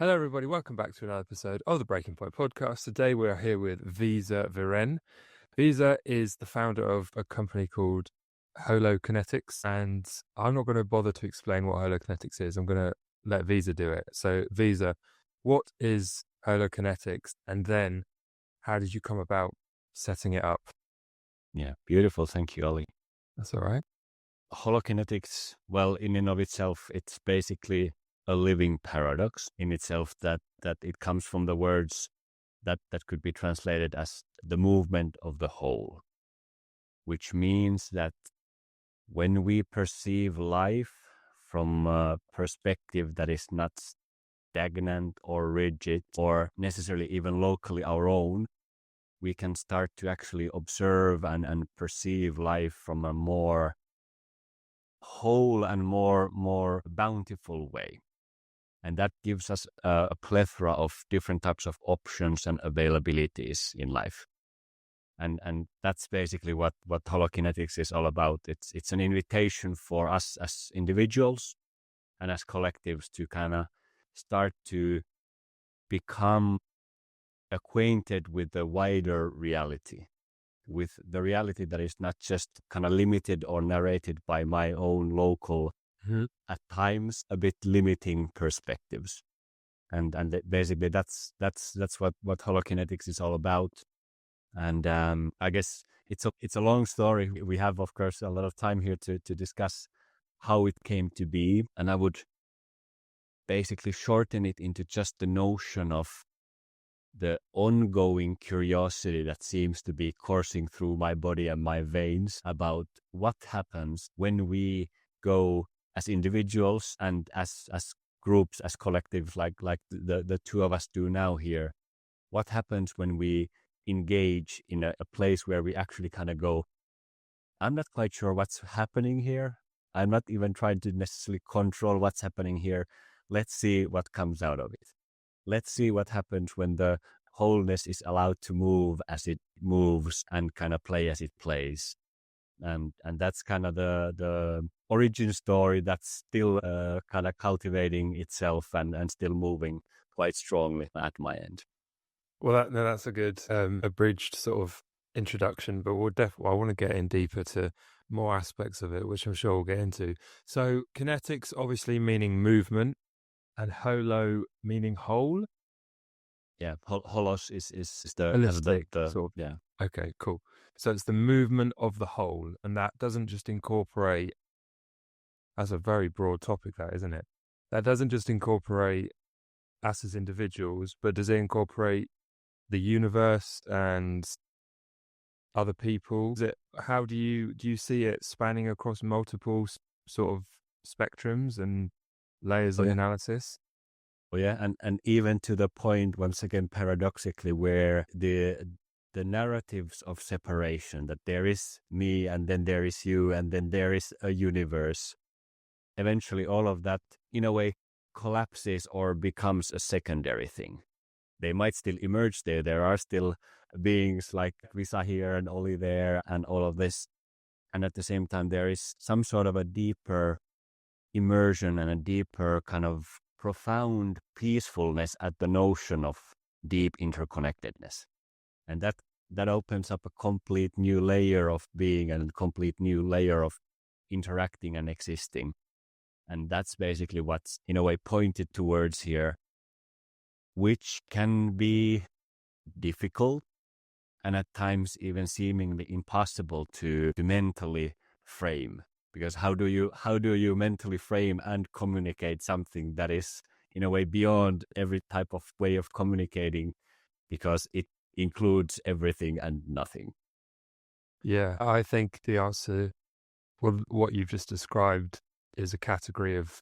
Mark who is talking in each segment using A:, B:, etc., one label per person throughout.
A: Hello, everybody. Welcome back to another episode of the Breaking Point podcast. Today, we're here with Visa Viren. Visa is the founder of a company called HoloKinetics, and I'm not going to bother to explain what HoloKinetics is. I'm going to let Visa do it. So, Visa, what is HoloKinetics, and then how did you come about setting it up?
B: Yeah, beautiful. Thank you, Ollie.
A: That's all right.
B: HoloKinetics, well, in and of itself, it's basically a living paradox in itself that it comes from the words that could be translated as the movement of the whole, which means that when we perceive life from a perspective that is not stagnant or rigid or necessarily even locally our own, we can start to actually observe and perceive life from a more whole and more bountiful way. And that gives us a plethora of different types of options and availabilities in life. And that's basically what HoloKinetics is all about. It's an invitation for us as individuals and as collectives to kind of start to become acquainted with the wider reality, with the reality that is not just kind of limited or narrated by my own local, at times a bit limiting perspectives. And basically that's what HoloKinetics is all about. And I guess it's a long story. We have, of course, a lot of time here to discuss how it came to be. And I would basically shorten it into just the notion of the ongoing curiosity that seems to be coursing through my body and my veins about what happens when we go as individuals and as groups, as collectives, like the two of us do now here. What happens when we engage in a place where we actually kind of go, I'm not quite sure what's happening here. I'm not even trying to necessarily control what's happening here. Let's see what comes out of it. Let's see what happens when the wholeness is allowed to move as it moves and kind of play as it plays. And that's kind of the origin story that's still kind of cultivating itself and still moving quite strongly at my end.
A: Well, that's a good abridged sort of introduction, but I want to get in deeper to more aspects of it, which I'm sure we'll get into. So kinetics obviously meaning movement, and holo meaning whole.
B: Yeah, holos is the
A: Holistic,
B: sort of, yeah.
A: Okay, cool. So it's the movement of the whole, and that doesn't just incorporate. That's a very broad topic, that, isn't it? That doesn't just incorporate us as individuals, but does it incorporate the universe and other people? How do you see it spanning across multiple sort of spectrums and layers of analysis?
B: Oh yeah, and even to the point, once again, paradoxically, where the narratives of separation, that there is me and then there is you and then there is a universe, eventually all of that in a way collapses or becomes a secondary thing. They might still emerge there. There are still beings like Visa here and Oli there and all of this. And at the same time, there is some sort of a deeper immersion and a deeper kind of profound peacefulness at the notion of deep interconnectedness. And that opens up a complete new layer of being and a complete new layer of interacting and existing. And that's basically what's in a way pointed towards here, which can be difficult and at times even seemingly impossible to mentally frame. Because how do you mentally frame and communicate something that is in a way beyond every type of way of communicating, because it includes everything and nothing?
A: Yeah, I think the answer, well, what you've just described is a category of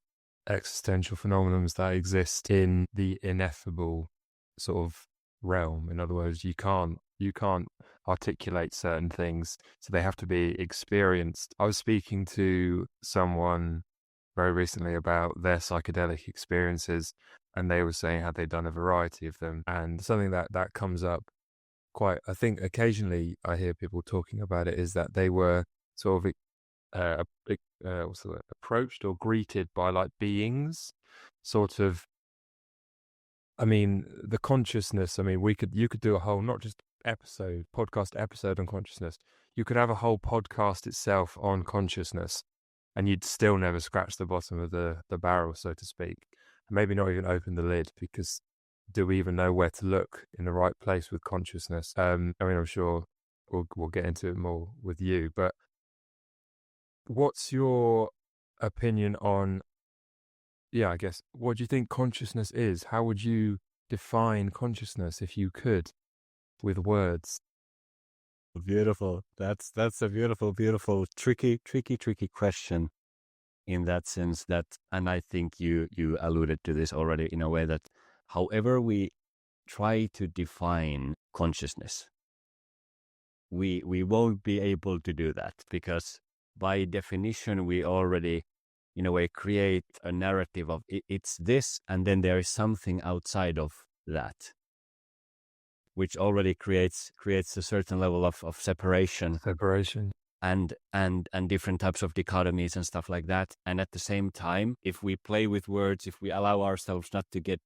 A: existential phenomena that exist in the ineffable sort of realm. In other words, you can't articulate certain things, so they have to be experienced. I was speaking to someone very recently about their psychedelic experiences, and they were saying how they'd done a variety of them, and something that comes up quite, I think occasionally I hear people talking about it, is that they were sort of what's the word, approached or greeted by like beings, sort of I mean, the consciousness, I mean, you could do a whole, not just podcast episode on consciousness. You could have a whole podcast itself on consciousness, and you'd still never scratch the bottom of the barrel, so to speak. And maybe not even open the lid, because do we even know where to look in the right place with consciousness? I mean, I'm sure we'll get into it more with you, but what's your opinion on, yeah, I guess, what do you think consciousness is? How would you define consciousness if you could with words?
B: Beautiful. That's a beautiful, tricky question in that sense that, and I think you alluded to this already in a way that however we try to define consciousness, we won't be able to do that, because by definition we already in a way create a narrative of it's this, and then there is something outside of that, which already creates a certain level of separation and different types of dichotomies and stuff like that. And at the same time, if we play with words, if we allow ourselves not to get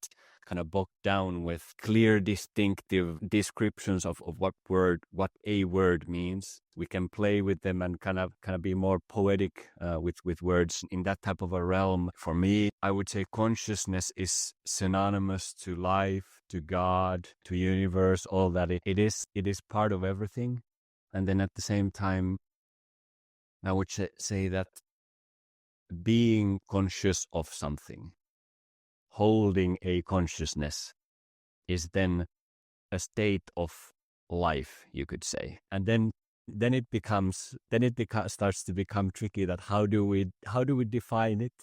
B: kind of bogged down with clear, distinctive descriptions of what a word means, we can play with them and kind of be more poetic with words in that type of a realm. For me, I would say consciousness is synonymous to life, to God, to universe, all that. It is part of everything. And then at the same time, I would say that being conscious of something, holding a consciousness, is then a state of life, you could say. And then it starts to become tricky, that how do we define it?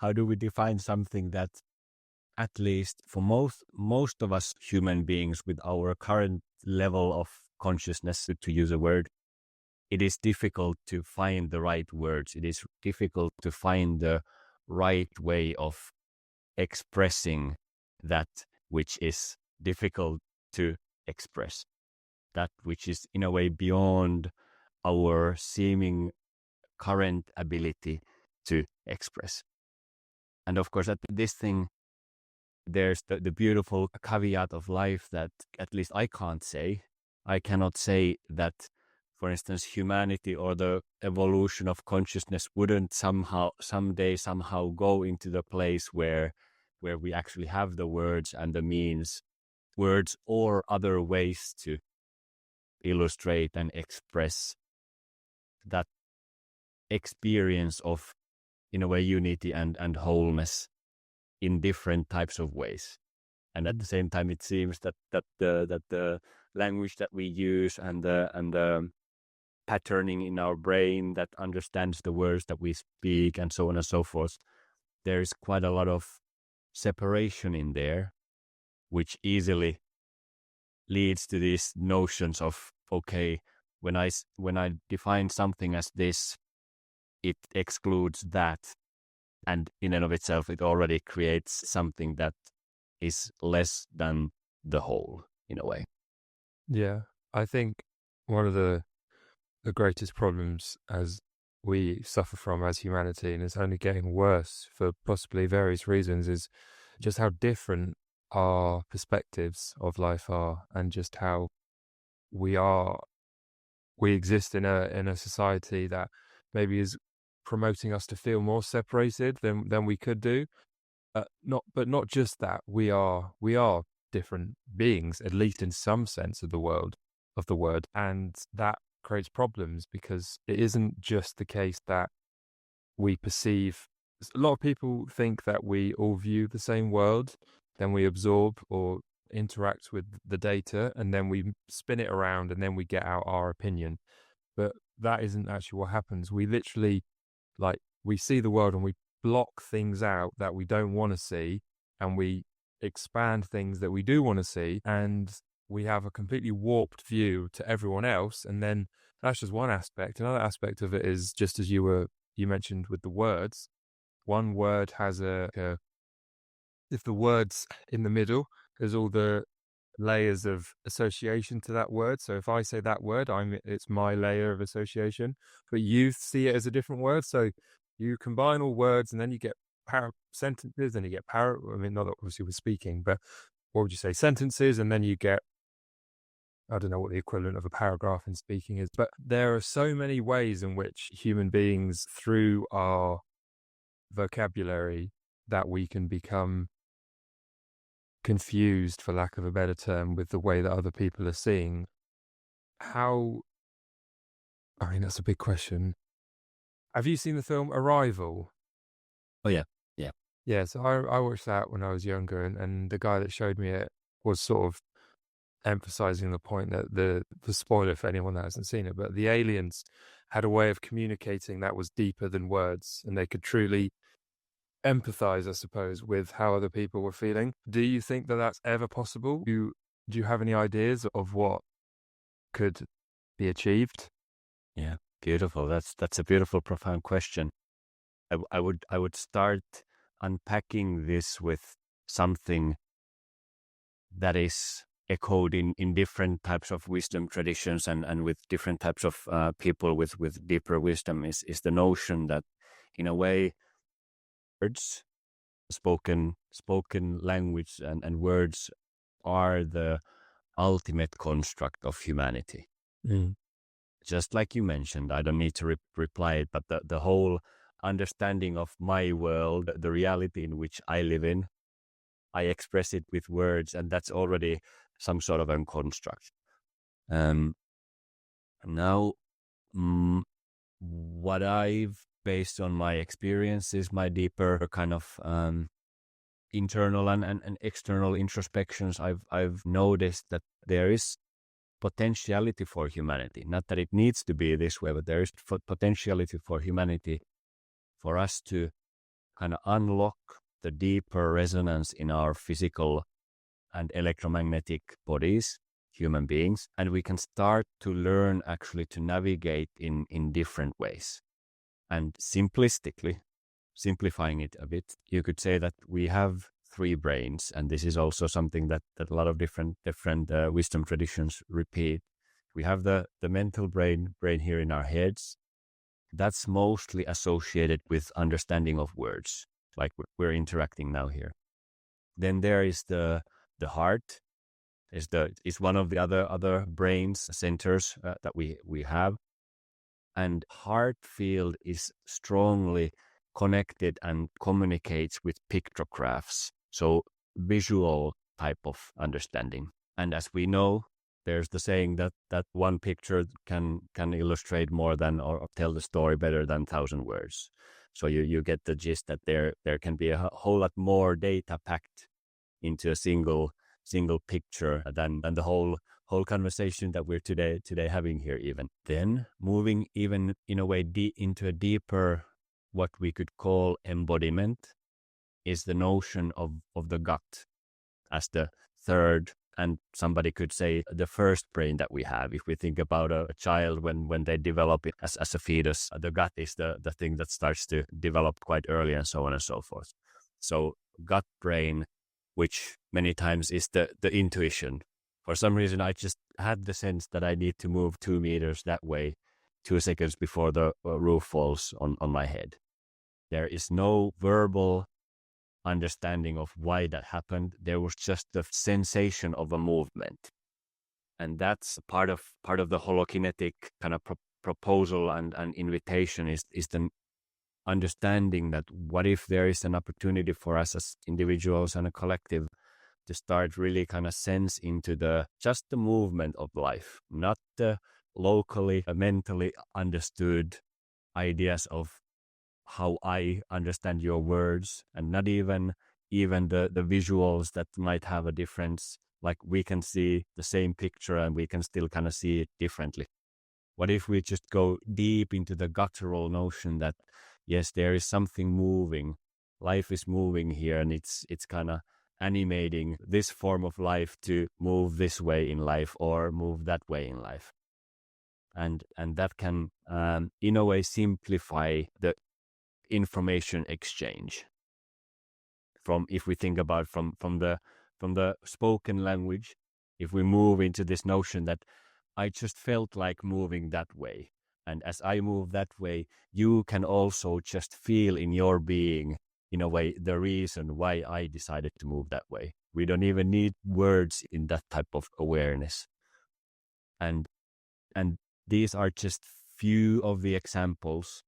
B: How do we define something that, at least for most of us human beings with our current level of consciousness, to use a word, it is difficult to find the right words. It is difficult to find the right way of expressing that which is difficult to express, that which is in a way beyond our seeming current ability to express. And of course, at this thing, there's the beautiful caveat of life that at least I cannot say that, for instance, humanity or the evolution of consciousness wouldn't someday go into the place where we actually have the words and the means, words or other ways to illustrate and express that experience of, in a way, unity and wholeness in different types of ways. And at the same time, it seems that the language that we use and the patterning in our brain that understands the words that we speak and so on and so forth, there is quite a lot of separation in there, which easily leads to these notions of, okay, when I define something as this, it excludes that, and in and of itself it already creates something that is less than the whole, in a way.
A: Yeah, I think one of the greatest problems as we suffer from as humanity, and it's only getting worse for possibly various reasons, is just how different our perspectives of life are, and just how we exist in a society that maybe is promoting us to feel more separated than we could do. Not just that, we are different beings, at least in some sense of the word, and that creates problems, because it isn't just the case that we perceive. A lot of people think that we all view the same world, then we absorb or interact with the data, and then we spin it around, and then we get out our opinion. But that isn't actually what happens. We literally, we see the world and we block things out that we don't want to see, and we expand things that we do want to see, and we have a completely warped view to everyone else. And then that's just one aspect. Another aspect of it is, just as you mentioned with the words, one word has if the word's in the middle, there's all the layers of association to that word. So if I say that word, it's my layer of association, but you see it as a different word. So you combine all words, and then you get sentences, and you get I mean, not that obviously we're speaking, but what would you say, sentences, and then you get, I don't know what the equivalent of a paragraph in speaking is, but there are so many ways in which human beings, through our vocabulary, that we can become confused, for lack of a better term, with the way that other people are seeing. How, I mean, that's a big question. Have you seen the film Arrival?
B: Oh, yeah. Yeah.
A: Yeah, so I watched that when I was younger, and the guy that showed me it was sort of emphasizing the point that the spoiler for anyone that hasn't seen it, but the aliens had a way of communicating that was deeper than words, and they could truly empathize, I suppose, with how other people were feeling. Do you think that that's ever possible? Do you have any ideas of what could be achieved?
B: Yeah. Beautiful. That's a beautiful, profound question. I would start unpacking this with something that is echoed in different types of wisdom traditions and with different types of people with deeper wisdom is the notion that, in a way, words, spoken language and words are the ultimate construct of humanity.
A: Mm.
B: Just like you mentioned, I don't need to reply it, but the whole understanding of my world, the reality in which I live in, I express it with words, and that's already some sort of a construct. Now, what I've, based on my experiences, my deeper kind of internal and external introspections, I've noticed that there is potentiality for humanity. Not that it needs to be this way, but there is potentiality for humanity, for us to kind of unlock the deeper resonance in our physical and electromagnetic bodies, human beings, and we can start to learn actually to navigate in different ways. And simplistically, simplifying it a bit, you could say that we have three brains, and this is also something that a lot of different wisdom traditions repeat. We have the mental brain here in our heads. That's mostly associated with understanding of words, like we're interacting now here. Then there is the heart, is one of the other brains centers that we have, and heart field is strongly connected and communicates with pictographs, so visual type of understanding. And as we know, there's the saying that one picture can illustrate more than or tell the story better than 1,000 words. So you get the gist that there can be a whole lot more data packed into a single picture than the whole conversation that we're today having here. Even then, moving even in a way into a deeper, what we could call embodiment, is the notion of the gut as the third, and somebody could say the first brain that we have. If we think about a child when they develop it as a fetus, the gut is the thing that starts to develop quite early, and so on and so forth. So gut brain, which many times is the intuition. For some reason, I just had the sense that I need to move 2 meters that way 2 seconds before the roof falls on my head. There is no verbal understanding of why that happened. There was just the sensation of a movement. And that's part of the holokinetic kind of proposal and invitation is the understanding that what if there is an opportunity for us as individuals and a collective to start really kind of sense into just the movement of life, not the locally, mentally understood ideas of how I understand your words, and not even the visuals that might have a difference. Like we can see the same picture and we can still kind of see it differently. What if we just go deep into the guttural notion that yes, there is something moving. Life is moving here, and it's kind of animating this form of life to move this way in life or move that way in life. And that can, in a way, simplify the information exchange. From, if we think about from the spoken language, if we move into this notion that I just felt like moving that way, and as I move that way, you can also just feel in your being in a way, the reason why I decided to move that way. We don't even need words in that type of awareness. And these are just few of the examples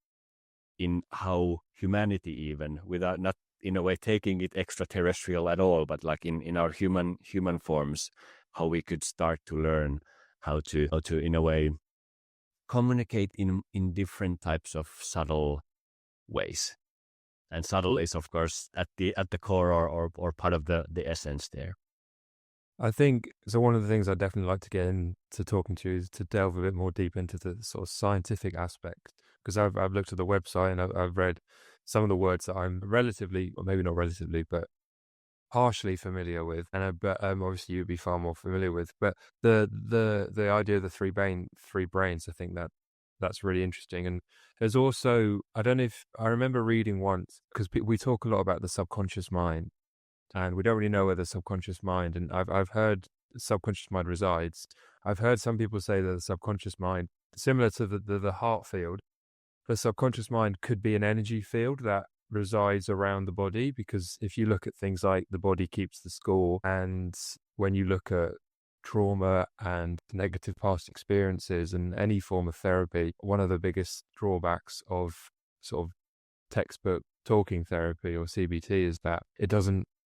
B: in how humanity, even without not in a way taking it extraterrestrial at all, but like in our human forms, how we could start to learn how to in a way communicate in different types of subtle ways. And subtle is, of course, at the core or part of the essence there.
A: I think so. One of the things I'd definitely like to get into talking to you is to delve a bit more deep into the sort of scientific aspect, because I've looked at the website and I've read some of the words that I'm relatively, or maybe not relatively, but partially familiar with, and but obviously you'd be far more familiar with. But the idea of the three brains, I think that's really interesting. And there's also, I don't know if I remember reading once, because we talk a lot about the subconscious mind, and we don't really know where the subconscious mind, and I've heard subconscious mind resides. I've heard some people say that the subconscious mind, similar to the heart field, the subconscious mind could be an energy field that resides around the body, because if you look at things like the body keeps the score, and when you look at trauma and negative past experiences and any form of therapy, one of the biggest drawbacks of sort of textbook talking therapy or CBT is that it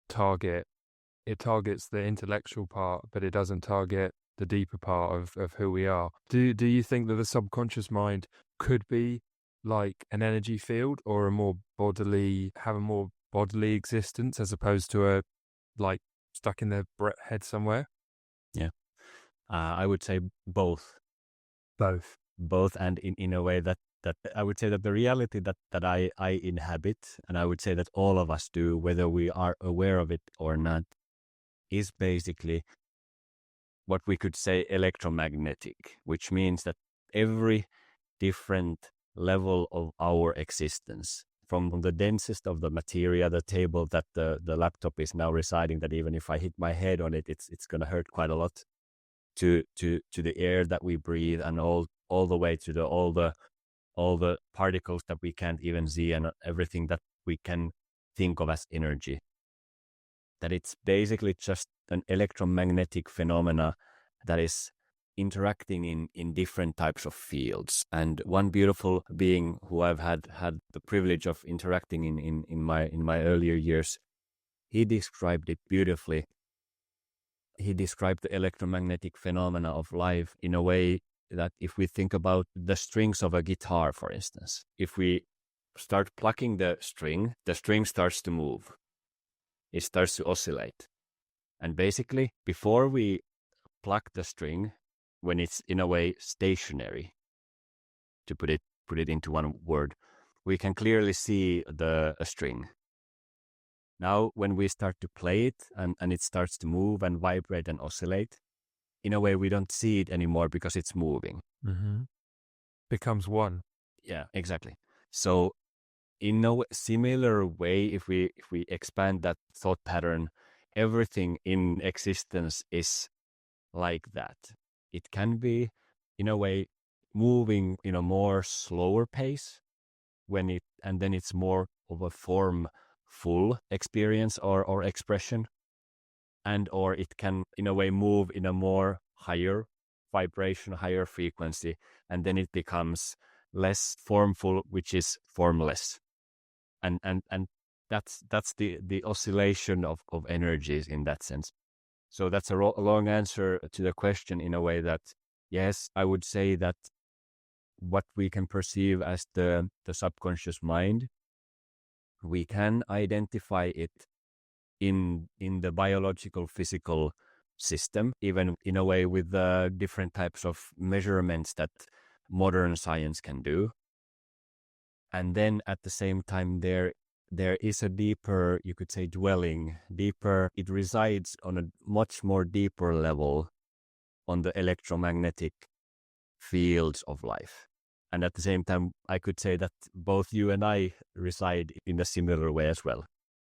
A: targets the intellectual part, but it doesn't target the deeper part of who we are. Do you think that the subconscious mind could be like an energy field, or have a more bodily existence, as opposed to a like stuck in their head somewhere?
B: Yeah, I would say both. Both, and in a way that I would say that the reality that I inhabit, and I would say that all of us do, whether we are aware of it or not, is basically what we could say electromagnetic, which means that every different level of our existence, from the densest of the materia, the table that the laptop is now residing, that even if I hit my head on it, it's going to hurt quite a lot, to the air that we breathe, and all the way to all the particles that we can't even see, and everything that we can think of as energy. That it's basically just an electromagnetic phenomena that is interacting in different types of fields. And one beautiful being who I've had the privilege of interacting in my earlier years, he described it beautifully. He described the electromagnetic phenomena of life in a way that if we think about the strings of a guitar, for instance, if we start plucking the string starts to move. It starts to oscillate. And basically, before we pluck the string, when it's in a way stationary, to put it into one word, we can clearly see a string. Now, when we start to play it and it starts to move and vibrate and oscillate, in a way we don't see it anymore because it's moving.
A: Mm-hmm. Becomes one.
B: Yeah, exactly. So in a similar way, if we expand that thought pattern, everything in existence is like that. It can be, in a way, moving in a more slower pace and then it's more of a formful experience or expression, and or it can, in a way, move in a more higher vibration, higher frequency, and then it becomes less formful, which is formless. And that's the oscillation of energies in that sense. So that's a long answer to the question, in a way that, yes, I would say that what we can perceive as the subconscious mind, we can identify it in the biological physical system, even in a way with the different types of measurements that modern science can do. And then at the same time, there is a deeper, you could say, dwelling, deeper, it resides on a much more deeper level on the electromagnetic fields of life. And at the same time, I could say that both you and I reside in a similar way as well.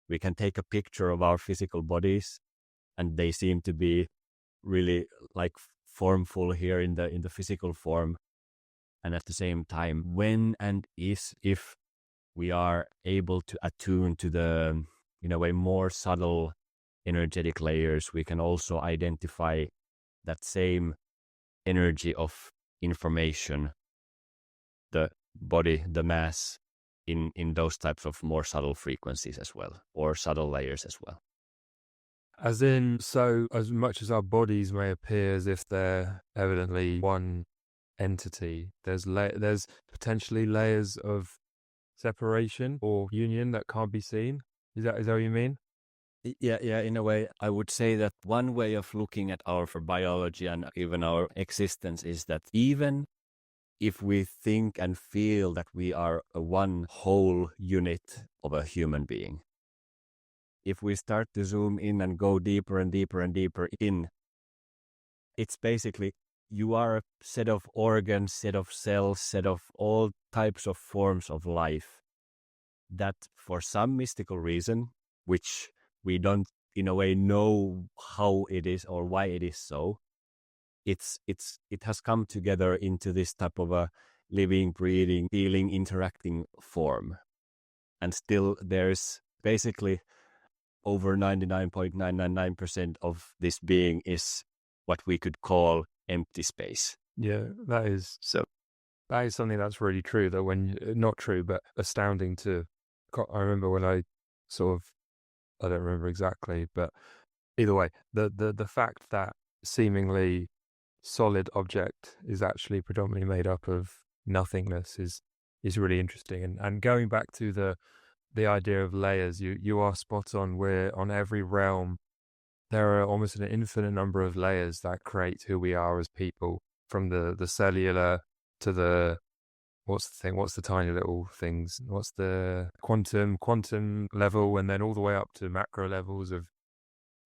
B: We can take a picture of our physical bodies, and they seem to be really like formful here in the physical form. And at the same time, when and if we are able to attune to the, in a way, more subtle energetic layers, we can also identify that same energy of information, the body, the mass, in those types of more subtle frequencies as well, or subtle layers as well.
A: As in, so as much as our bodies may appear as if they're evidently one entity, there's potentially layers of separation or union that can't be seen. Is that what you mean?
B: Yeah, in a way, I would say that one way of looking at our biology and even our existence is that even if we think and feel that we are a one whole unit of a human being, if we start to zoom in and go deeper and deeper and deeper in, it's basically you are a set of organs, set of cells, set of all types of forms of life that for some mystical reason, which we don't in a way know how it is or why it is so, it has come together into this type of a living, breathing, feeling, interacting form. And still there's basically over 99.999% of this being is what we could call empty space.
A: Yeah, that is something that's really true, though, not true, but astounding to. I remember when I don't remember exactly, but either way, the fact that seemingly solid object is actually predominantly made up of nothingness is really interesting. And going back to the idea of layers, you are spot on. Where on every realm there are almost an infinite number of layers that create who we are as people, from the cellular to the what's the tiny little things, what's the quantum level, and then all the way up to macro levels of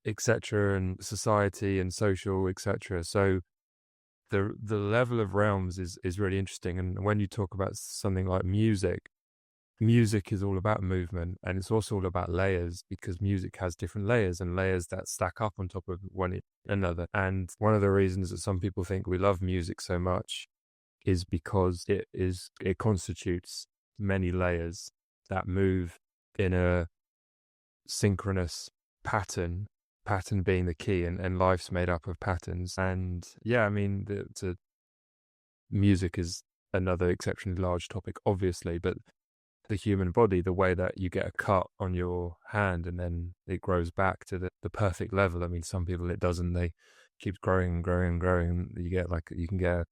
A: etc. and society and social etc. So the level of realms is really interesting. And when you talk about something like music is all about movement, and it's also all about layers, because music has different layers and layers that stack up on top of one another. And one of the reasons that some people think we love music so much is because it constitutes many layers that move in a synchronous pattern being the key, and life's made up of patterns. And yeah, I mean, music is another exceptionally large topic, obviously, but the human body, the way that you get a cut on your hand and then it grows back to the perfect level. I mean, some people it doesn't, they keep growing and growing and growing. You can get,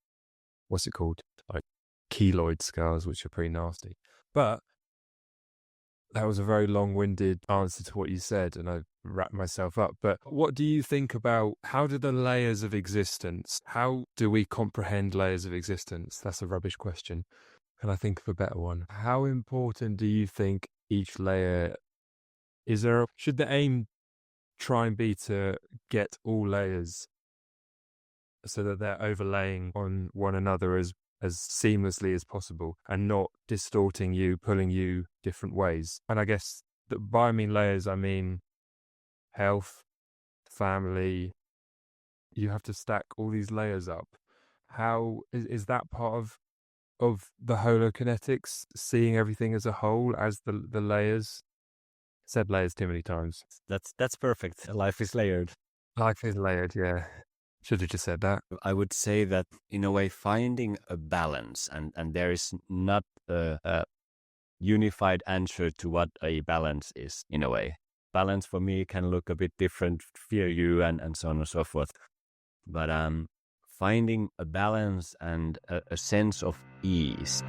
A: what's it called? Like keloid scars, which are pretty nasty. But that was a very long-winded answer to what you said, and I wrapped myself up. But what do you think about, how do the layers of existence, how do we comprehend layers of existence? That's a rubbish question. Can I think of a better one? How important do you think each layer is? Should the aim try and be to get all layers so that they're overlaying on one another as seamlessly as possible and not distorting you, pulling you different ways? And I guess that by I mean layers, I mean health, family. You have to stack all these layers up. How is that part of the HoloKinetics, seeing everything as a whole, as the layers? Said layers too many times.
B: That's perfect. Life is layered.
A: Life is layered, yeah. Should have just said that.
B: I would say that in a way, finding a balance, and there is not a unified answer to what a balance is. In a way, balance for me can look a bit different for you, and so on and so forth. But finding a balance and a sense of ease.